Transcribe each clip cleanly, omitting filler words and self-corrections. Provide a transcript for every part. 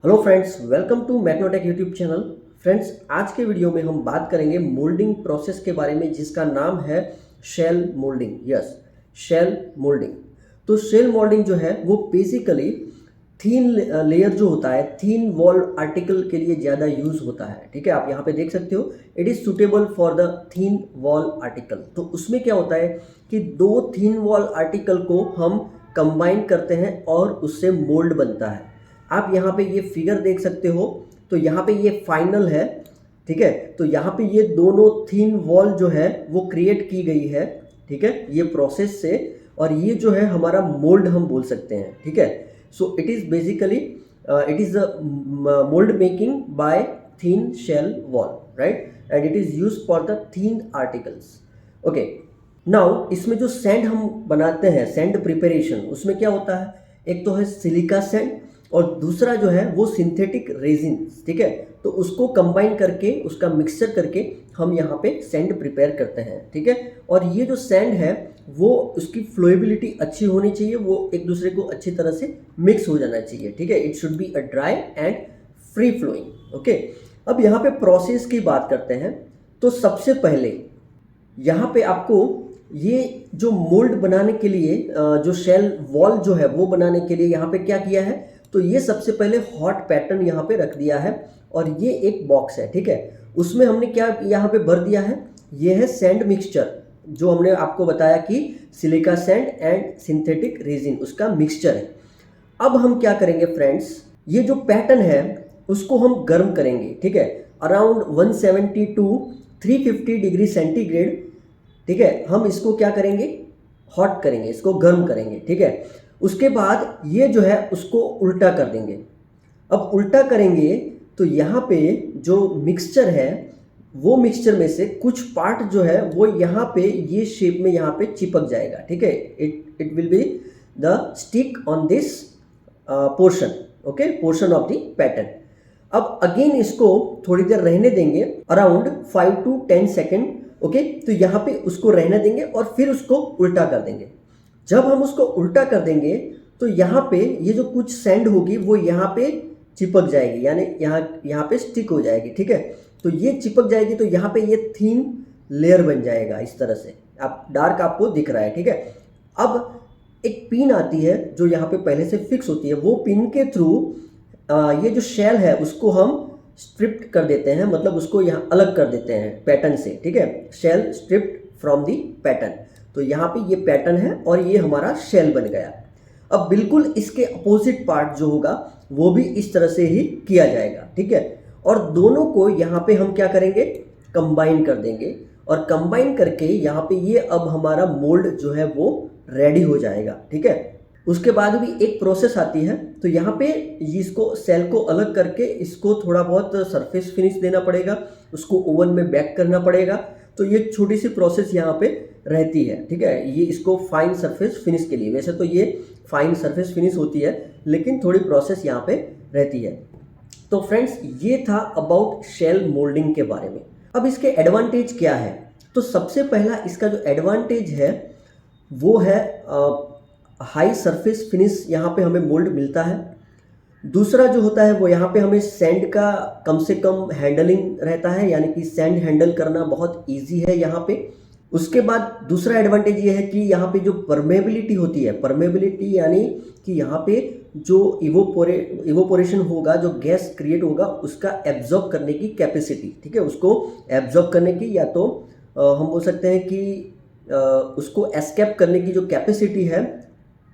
Hello friends, welcome to Magnotech YouTube channel. Friends, आज के video में हम बात करेंगे मोल्डिंग प्रोसेस के बारे में, जिसका नाम है shell moulding. Yes, shell moulding. तो शेल मोल्डिंग जो है वो बेसिकली थीन लेयर जो होता है, थीन वॉल आर्टिकल के लिए ज़्यादा यूज़ होता है। ठीक है, आप यहाँ पे देख सकते हो, it is suitable for the thin wall article. तो उसमें क्या होता है कि दो थीन वॉल आर्टिकल को हम कंबाइन करते हैं और उससे मोल्ड बनता है। आप यहाँ पे ये फिगर देख सकते हो, तो यहाँ पे ये फाइनल है। ठीक है, तो यहाँ पे ये दोनों थीन वॉल जो है वो क्रिएट की गई है। ठीक है, ये प्रोसेस से, और ये जो है हमारा मोल्ड हम बोल सकते हैं। ठीक है, so it is basically it is mould making by thin shell wall, right, and it is use for the thin articles. Okay, now इसमें जो सैंड हम बनाते हैं, सैंड प्रिपरेशन, उसमें क्या होता है, एक तो है सिलिका सैंड और दूसरा जो है वो सिंथेटिक रेजिन। ठीक है, तो उसको कंबाइन करके, उसका मिक्सचर करके हम यहाँ पे सैंड प्रिपेयर करते हैं। ठीक है, और ये जो सैंड है वो उसकी फ्लोएबिलिटी अच्छी होनी चाहिए, वो एक दूसरे को अच्छी तरह से मिक्स हो जाना चाहिए। ठीक है, it should be a dry and free flowing. Okay, अब यहाँ पे प्रोसेस की बात करते हैं। तो सबसे पहले यहाँ पे आपको ये जो मोल्ड बनाने के लिए, जो शेल वॉल जो है वो बनाने के लिए यहाँ पे क्या किया है, तो ये सबसे पहले हॉट पैटर्न यहाँ पे रख दिया है, और ये एक बॉक्स है। ठीक है, उसमें हमने क्या यहाँ पे भर दिया है, ये है सैंड मिक्सचर, जो हमने आपको बताया कि silica sand and synthetic resin, उसका मिक्सचर है। अब हम क्या करेंगे फ्रेंड्स, ये जो पैटर्न है उसको हम गर्म करेंगे। ठीक है, अराउंड 170 टू 350 डिग्री सेंटीग्रेड। ठीक है, हम इसको क्या करेंगे, हॉट करेंगे, इसको गर्म करेंगे। ठीक है, उसके बाद ये जो है उसको उल्टा कर देंगे। अब उल्टा करेंगे तो यहाँ पे जो मिक्सचर है, वो मिक्सचर में से कुछ पार्ट जो है वो यहाँ पे ये शेप में यहाँ पे चिपक जाएगा। ठीक है, it will be the stick on this portion, okay, portion of the pattern. अब अगेन इसको थोड़ी देर रहने देंगे, अराउंड 5 टू 10 सेकेंड। ओके, तो यहाँ पे उसको रहने देंगे और फिर उसको उल्टा कर देंगे। जब हम उसको उल्टा कर देंगे तो यहाँ पे ये जो कुछ सैंड होगी वो यहाँ पे चिपक जाएगी, यानी यहाँ पे स्टिक हो जाएगी। ठीक है, तो ये चिपक जाएगी, तो यहाँ पे ये थीन लेयर बन जाएगा इस तरह से। आप डार्क आपको दिख रहा है। ठीक है, अब एक पिन आती है जो यहाँ पे पहले से फिक्स होती है, वो पिन के थ्रू ये जो शेल है उसको हम स्ट्रिप्ट कर देते हैं, मतलब उसको यहाँ अलग कर देते हैं पैटर्न से। ठीक है, shell stripped from the pattern. तो यहाँ पे ये पैटर्न है और ये हमारा शेल बन गया। अब बिल्कुल इसके अपोजिट पार्ट जो होगा वो भी इस तरह से ही किया जाएगा। ठीक है, और दोनों को यहाँ पे हम क्या करेंगे, कंबाइन कर देंगे, और कंबाइन करके यहाँ पे ये अब हमारा मोल्ड जो है वो रेडी हो जाएगा। ठीक है, उसके बाद भी एक प्रोसेस आती है, तो यहाँ पे इसको सेल को अलग करके इसको थोड़ा बहुत सरफेस फिनिश देना पड़ेगा, उसको ओवन में बेक करना पड़ेगा। तो ये छोटी सी प्रोसेस यहाँ पे रहती है। ठीक है, ये इसको फाइन सरफेस फिनिश के लिए, वैसे तो ये फाइन सरफेस फिनिश होती है, लेकिन थोड़ी प्रोसेस यहाँ पे रहती है। तो फ्रेंड्स, ये था अबाउट शेल मोल्डिंग के बारे में। अब इसके एडवांटेज क्या है, तो सबसे पहला इसका जो एडवांटेज है वो है हाई सरफेस फिनिश, यहाँ पे हमें मोल्ड मिलता है। दूसरा जो होता है वो यहाँ पे हमें सैंड का कम से कम हैंडलिंग रहता है, यानी कि सैंड हैंडल करना बहुत इजी है यहाँ पे। उसके बाद दूसरा एडवांटेज ये है कि यहाँ पे जो परमेबिलिटी होती है, परमेबिलिटी यानी कि यहाँ पे जो इवोपोरेशन होगा, जो गैस क्रिएट होगा, उसका एब्जॉर्ब करने की कैपेसिटी, ठीक है, उसको एब्जॉर्ब करने की, या तो हम बोल सकते हैं कि उसको एस्केप करने की जो कैपेसिटी है,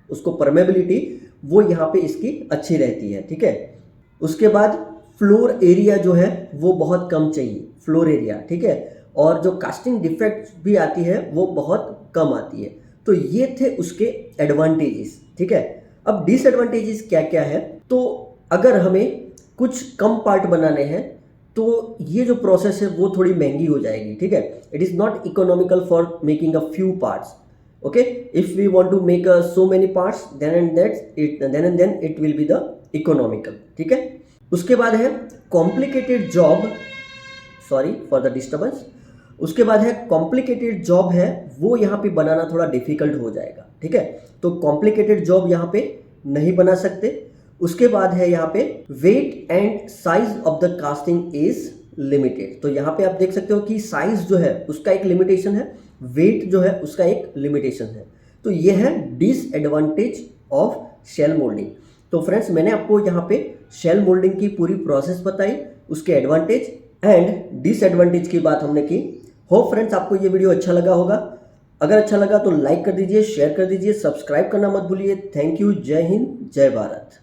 उसको परमेबिलिटी, वो यहाँ पे इसकी अच्छी रहती है। ठीक है, उसके बाद फ्लोर एरिया जो है वो बहुत कम चाहिए, फ्लोर एरिया। ठीक है, और जो कास्टिंग डिफेक्ट भी आती है वो बहुत कम आती है। तो ये थे उसके एडवांटेजेस। ठीक है, अब डिसएडवांटेजेस क्या क्या है, तो अगर हमें कुछ कम पार्ट बनाने हैं तो ये जो प्रोसेस है वो थोड़ी महंगी हो जाएगी। ठीक है, it is not economical for making a few parts. Okay, if we want to make so many parts, then and then it will be the economical. ठीक है, उसके बाद है complicated job, sorry for the disturbance. उसके बाद है complicated job है, वो यहाँ पे बनाना थोड़ा डिफिकल्ट हो जाएगा। ठीक है, तो कॉम्प्लिकेटेड जॉब यहाँ पे नहीं बना सकते। उसके बाद है यहाँ पे weight and size of the casting is limited. तो यहाँ पे आप देख सकते हो कि साइज जो है उसका एक लिमिटेशन है, वेट जो है उसका एक लिमिटेशन है। तो ये है डिसएडवांटेज ऑफ शेल मोल्डिंग। तो फ्रेंड्स मैंने आपको यहाँ पे शेल मोल्डिंग की पूरी प्रोसेस बताई, उसके एडवांटेज एंड डिसएडवांटेज की बात हमने की। होप फ्रेंड्स आपको ये वीडियो अच्छा लगा होगा। अगर अच्छा लगा तो लाइक कर दीजिए, शेयर कर दीजिए, सब्सक्राइब करना मत भूलिए। Thank you. जय हिंद, जय भारत।